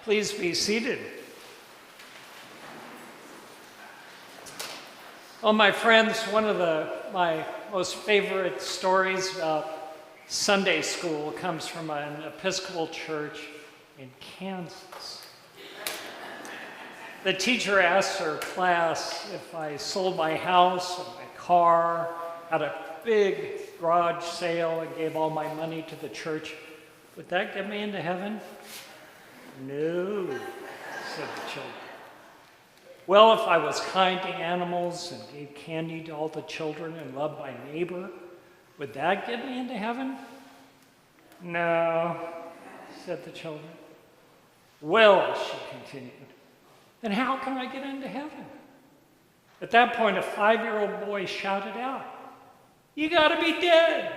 Please be seated. Oh, my friends, one of my most favorite stories about Sunday school comes from an Episcopal church in Kansas. The teacher asked her class if I sold my house and my car, had a big garage sale, and gave all my money to the church, would that get me into heaven? No, said the children. Well, if I was kind to animals and gave candy to all the children and loved my neighbor, would that get me into heaven? No, said the children. Well, she continued, then how can I get into heaven? At that point, a 5-year-old boy shouted out, "You gotta be dead."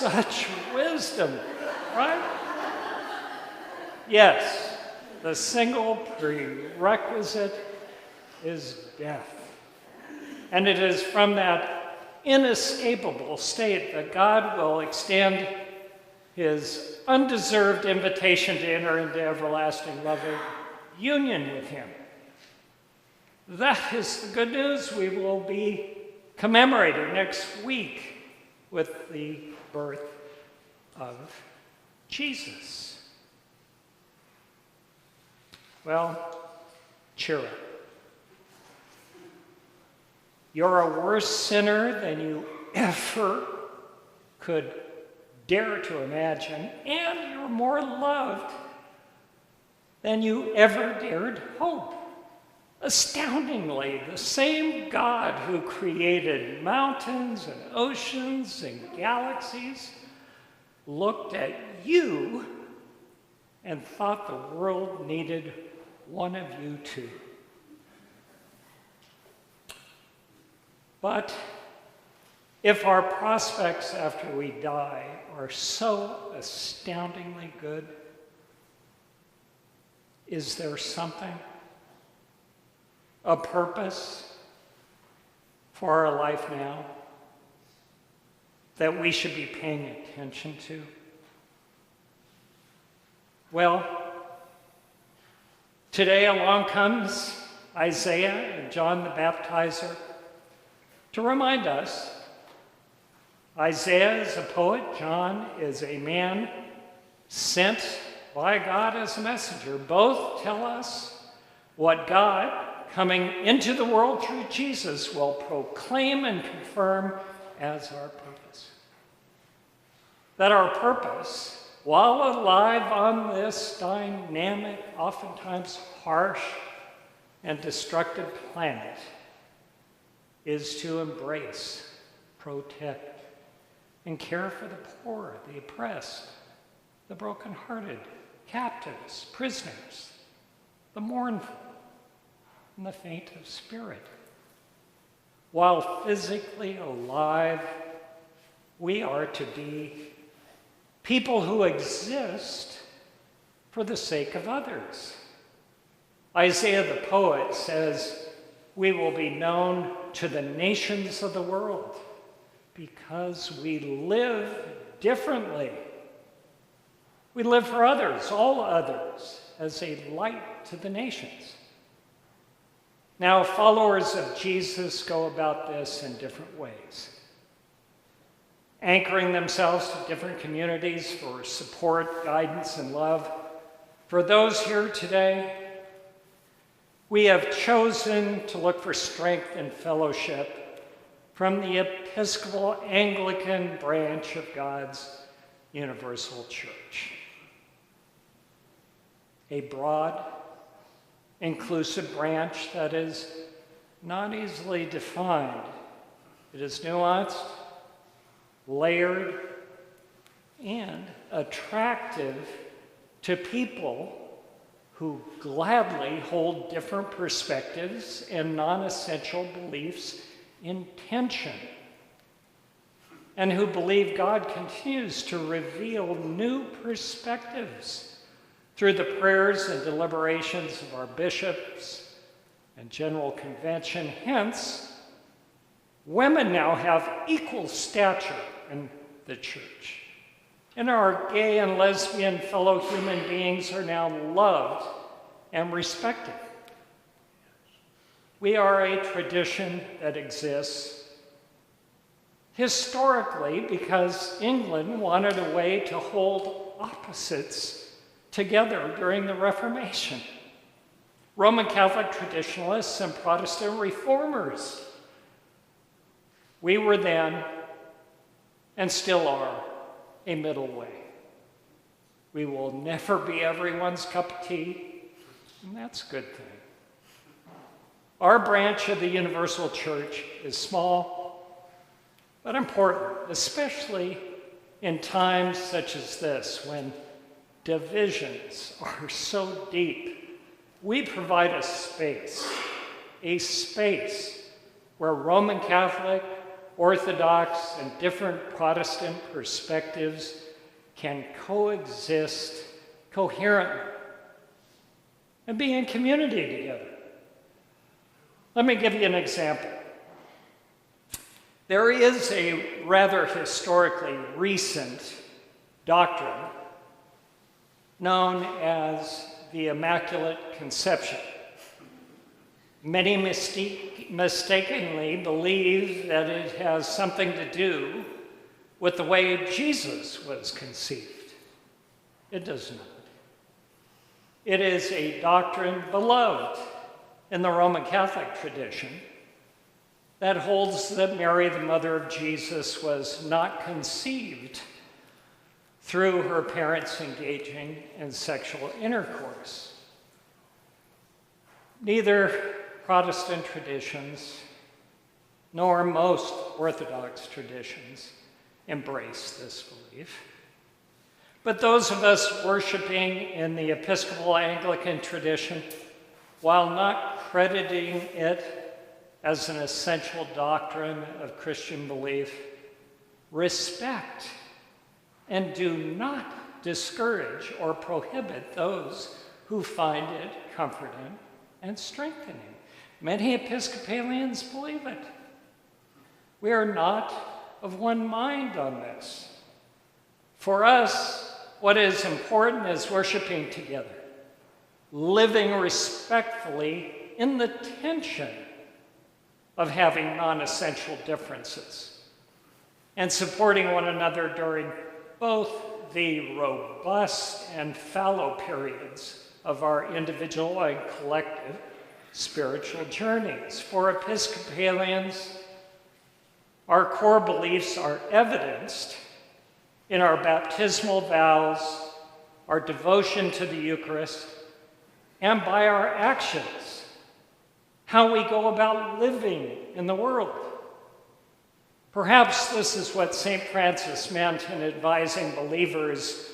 Such wisdom, right? Yes, the single prerequisite is death. And it is from that inescapable state that God will extend his undeserved invitation to enter into everlasting loving union with him. That is the good news we will be commemorating next week with the birth of Jesus. Well, cheer up. You're a worse sinner than you ever could dare to imagine, and you're more loved than you ever dared hope. Astoundingly, the same God who created mountains and oceans and galaxies looked at you and thought the world needed one of you too. But if our prospects after we die are so astoundingly good, is there something, a purpose for our life now that we should be paying attention to? Well, today along comes Isaiah and John the Baptizer to remind us. Isaiah is a poet, John is a man sent by God as a messenger. Both tell us what God, coming into the world through Jesus, will proclaim and confirm as our purpose. That our purpose, while alive on this dynamic, oftentimes harsh and destructive planet, is to embrace, protect, and care for the poor, the oppressed, the brokenhearted, captives, prisoners, the mournful, and the faint of spirit. While physically alive, we are to be people who exist for the sake of others. Isaiah the poet says, we will be known to the nations of the world because we live differently. We live for others, all others, as a light to the nations. Now, followers of Jesus go about this in different ways, anchoring themselves to different communities for support, guidance, and love. For those here today, we have chosen to look for strength and fellowship from the Episcopal Anglican branch of God's universal church. A broad, inclusive branch that is not easily defined. It is nuanced, layered, and attractive to people who gladly hold different perspectives and non-essential beliefs in tension, and who believe God continues to reveal new perspectives through the prayers and deliberations of our bishops and General Convention. Hence, women now have equal stature and the church. And our gay and lesbian fellow human beings are now loved and respected. We are a tradition that exists historically because England wanted a way to hold opposites together during the Reformation. Roman Catholic traditionalists and Protestant reformers. We were then, and still are, a middle way. We will never be everyone's cup of tea, and that's a good thing. Our branch of the Universal Church is small, but important, especially in times such as this, when divisions are so deep. We provide a space where Roman Catholic, Orthodox, and different Protestant perspectives can coexist coherently and be in community together. Let me give you an example. There is a rather historically recent doctrine known as the Immaculate Conception. Many mistakenly believe that it has something to do with the way Jesus was conceived. It does not. It is a doctrine beloved in the Roman Catholic tradition that holds that Mary, the mother of Jesus, was not conceived through her parents engaging in sexual intercourse. Neither Protestant traditions nor most Orthodox traditions embrace this belief. But those of us worshiping in the Episcopal Anglican tradition, while not crediting it as an essential doctrine of Christian belief, respect and do not discourage or prohibit those who find it comforting and strengthening. Many Episcopalians believe it. We are not of one mind on this. For us, what is important is worshiping together, living respectfully in the tension of having non-essential differences, and supporting one another during both the robust and fallow periods of our individual and collective spiritual journeys. For Episcopalians, our core beliefs are evidenced in our baptismal vows, our devotion to the Eucharist, and by our actions, how we go about living in the world. Perhaps this is what St. Francis meant in advising believers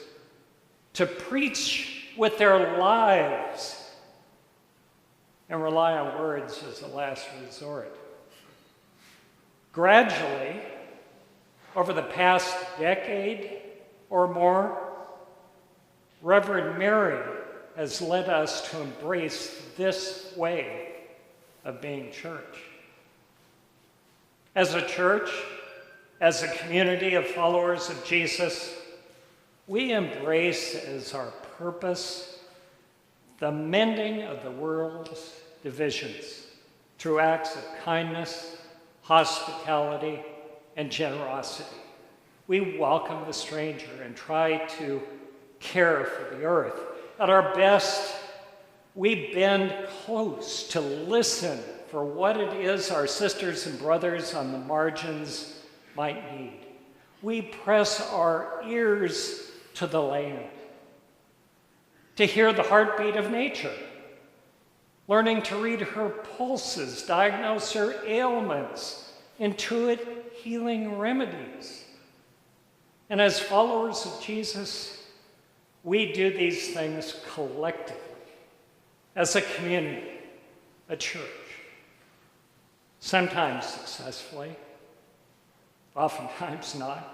to preach with their lives and rely on words as a last resort. Gradually, over the past decade or more, Reverend Mary has led us to embrace this way of being church. As a church, as a community of followers of Jesus, we embrace as our purpose the mending of the world's divisions through acts of kindness, hospitality, and generosity. We welcome the stranger and try to care for the earth. At our best, we bend close to listen for what it is our sisters and brothers on the margins might need. We press our ears to the land to hear the heartbeat of nature, learning to read her pulses, diagnose her ailments, intuit healing remedies. And as followers of Jesus, we do these things collectively, as a community, a church, sometimes successfully, oftentimes not.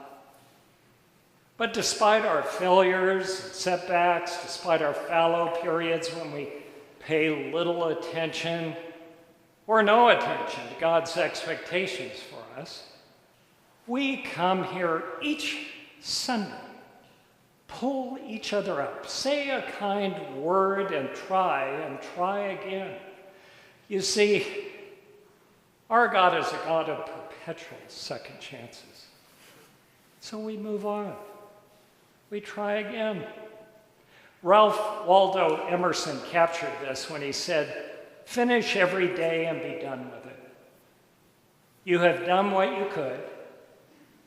But despite our failures and setbacks, despite our fallow periods when we pay little attention or no attention to God's expectations for us, We come here each Sunday, pull each other up, say a kind word and try again. You see, our God is a God of perpetual second chances. So we move on. We try again. Ralph Waldo Emerson captured this when he said, "Finish every day and be done with it." You have done what you could.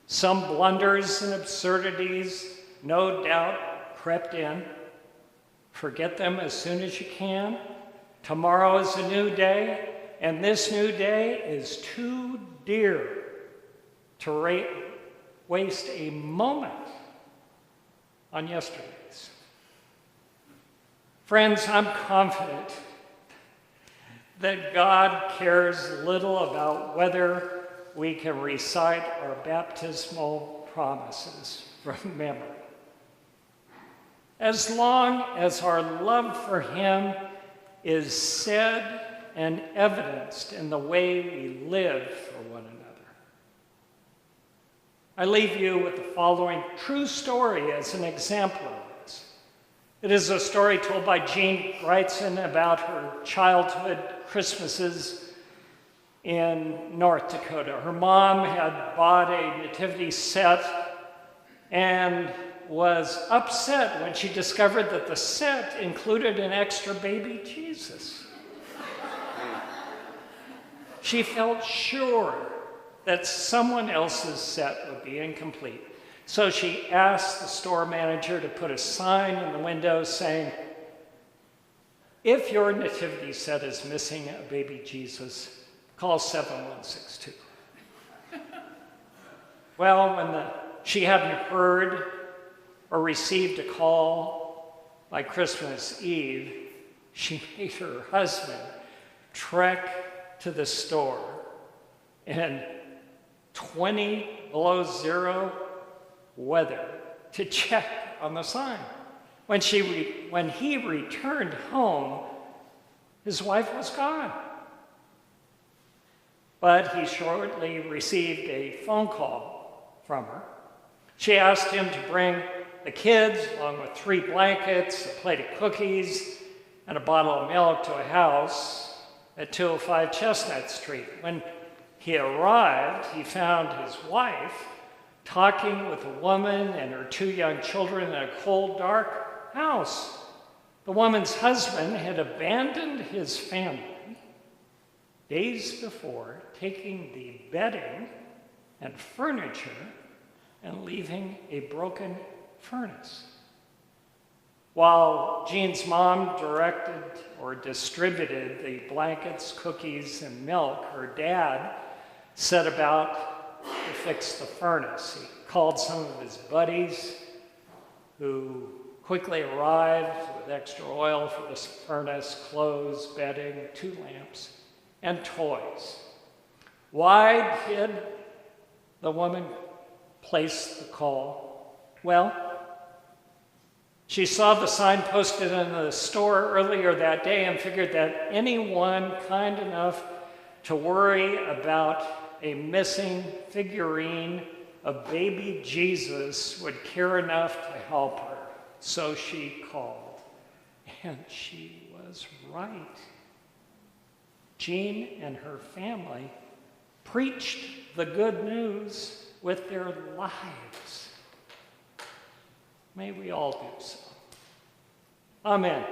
Some blunders and absurdities, no doubt, crept in. Forget them as soon as you can. Tomorrow is a new day, and this new day is too dear to waste a moment on yesterday's. Friends, I'm confident that God cares little about whether we can recite our baptismal promises from memory. As long as our love for him is said and evidenced in the way we live for one another. I leave you with the following true story as an example of this. It is a story told by Jean Wrightson about her childhood Christmases in North Dakota. Her mom had bought a nativity set and was upset when she discovered that the set included an extra baby Jesus. She felt sure that someone else's set would be incomplete. So she asked the store manager to put a sign in the window saying, "If your nativity set is missing a baby Jesus, call 7162. Well, when she hadn't heard or received a call by Christmas Eve, she made her husband trek to the store in 20 below zero weather to check on the sign. When he returned home, his wife was gone. But he shortly received a phone call from her. She asked him to bring the kids, along with 3 blankets, a plate of cookies, and a bottle of milk to a house at 205 Chestnut Street. When he arrived, he found his wife talking with a woman and her 2 young children in a cold, dark house. The woman's husband had abandoned his family days before, taking the bedding and furniture and leaving a broken furnace. While Jean's mom directed or distributed the blankets, cookies, and milk, her dad set about to fix the furnace. He called some of his buddies who quickly arrived with extra oil for the furnace, clothes, bedding, 2 lamps, and toys. Why did the woman place the call? Well, she saw the sign posted in the store earlier that day and figured that anyone kind enough to worry about a missing figurine of baby Jesus would care enough to help her. So she called, and she was right. Jean and her family preached the good news with their lives. May we all do so. Amen.